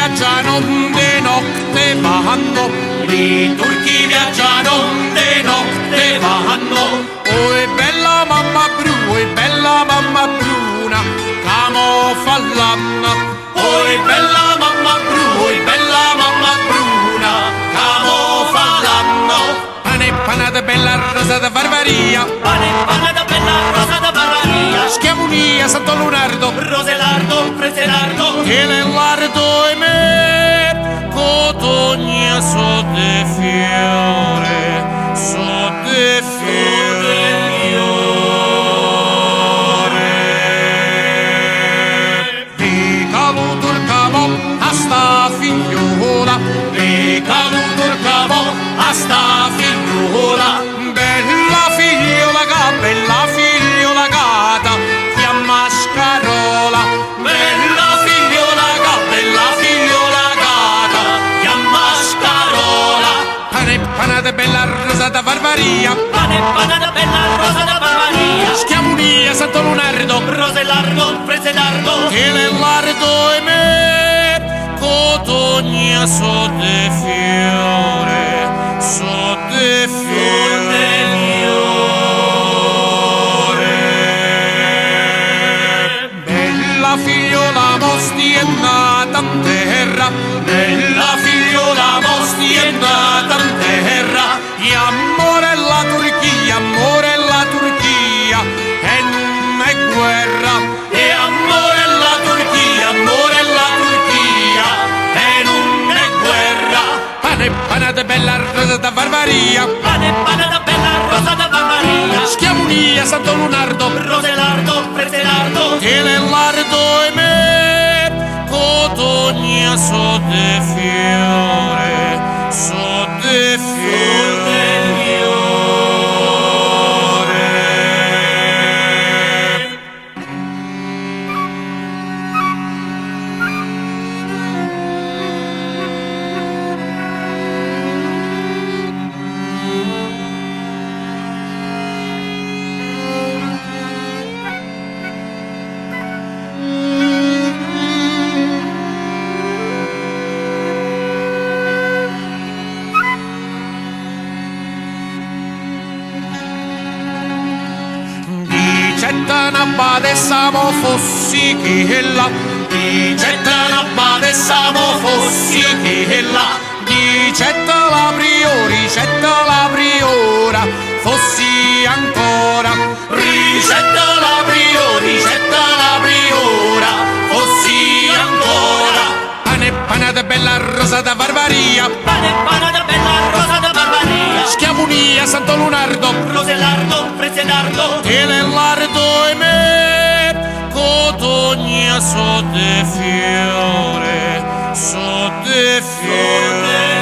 viaggiano, de notte vanno, i turchi viaggiano, de notte vanno. Oi bella mamma bru, oi bella mamma bruna, camo fallanna. Oi bella mamma bru, oi bella mamma bruna, camo fallanno. Pane panata bella rosa da Barbaria, Pane panata bella rosa da Barbaria, Schiavunia, Santo Lunardo, Roselardo, Freselardo, Lardo e me, cotogna so de fiore, so de fiore. Ricaluto il capo a sta figliola, ricaluto il capo a sta figliola, bella figliola gata, chiama Scarola, bella figliola gata, chiama Scarola. Pane panata bella rosa da Barbaria, pane panata bella rosa da Barbaria, Schiavunia, Santo Lunardo, Roselardo, Freselardo, Lardo e me, cotogna so de fiore, so de fiore. Bella figliola mosti è nata in terra, bella figliola mosti è nata in terra, e amore la Turchia, e non è guerra, e amore la Turchia, e non è guerra. Pane panata bella rosa da Barbaria, pane panata bella rosa da Barbaria, Schiavunia, Santo Lunardo, Roselardo, Freselardo, Lardo e me, cotogna so de fiore, so de fiore. Dicetta badessamo fossi che là, dicetta badessamo fossi che là, dicetta la priora, fossi ancora, ricetta la priora, fossi ancora. Pane panata bella rosa da Barbaria, pane panata bella rosa da Barbaria, Schiavunia, Santo Lunardo, Roselardo, Freselardo, Lardo e me, cotogna so de fiore, so de fiore.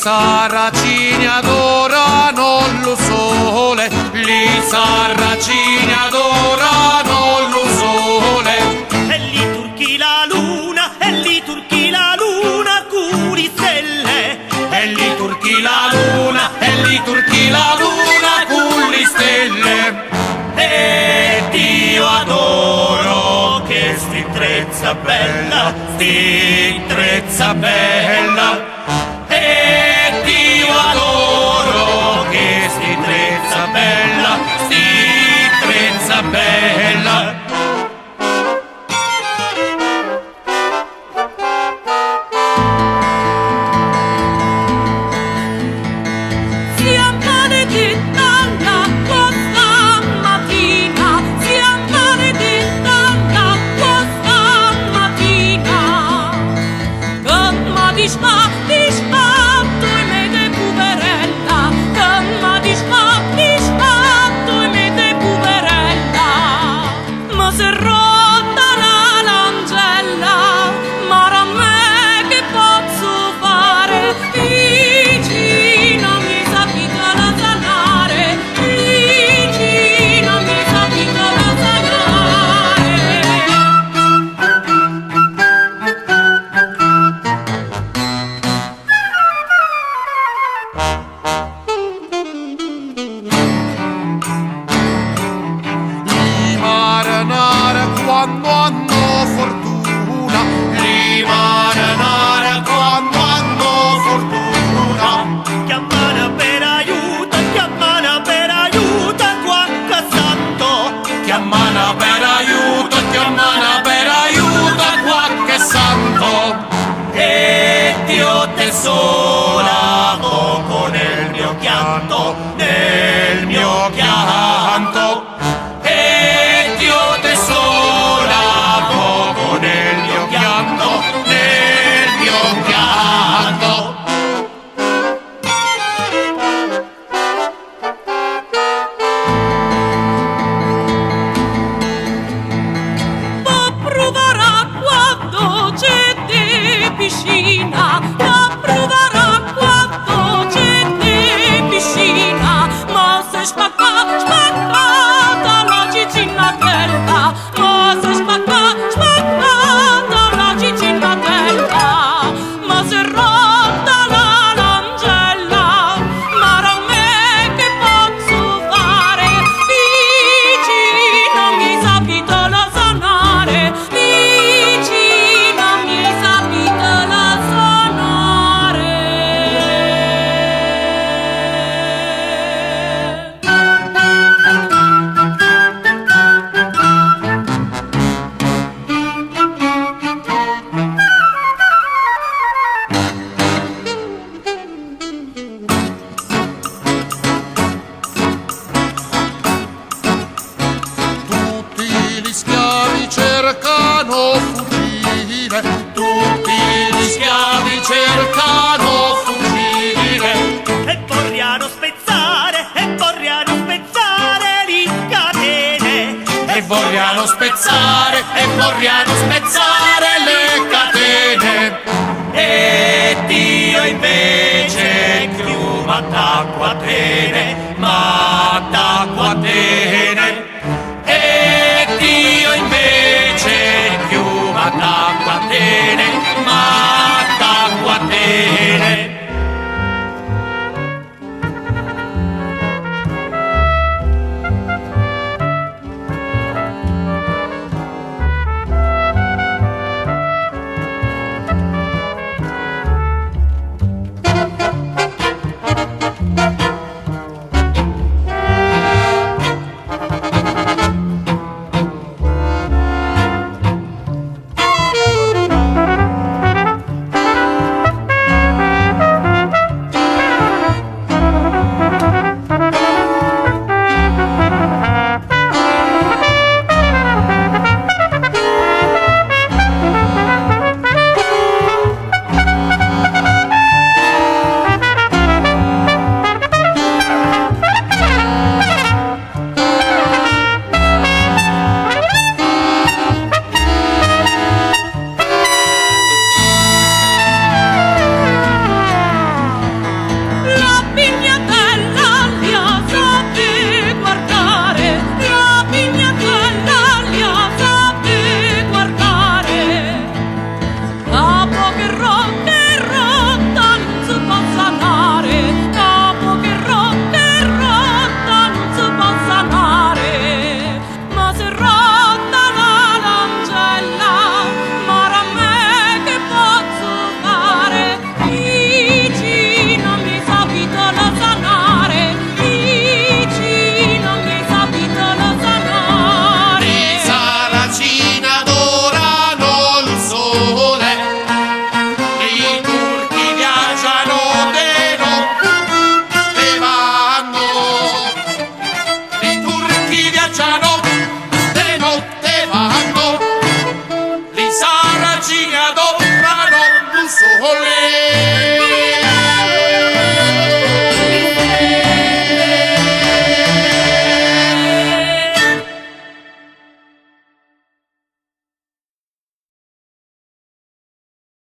Saracini adorano il sole, li saracini adorano il sole. E li turchi la luna, e li turchi la luna, curi stelle. E li turchi la luna, e li turchi la luna con le stelle. E Dio adoro che sti trezza bella, Sti trezza bella. E Dio adoro che sti trezza bella, sti trezza bella. Sia maledetta l'acqua stamattina, sia maledetta l'acqua stamattina, che m'ha disfatto vorranno spezzare le catene. E Dio invece chiuma d'acqua tene, ma d'acqua tene. E Dio invece chiuma d'acqua tene, ma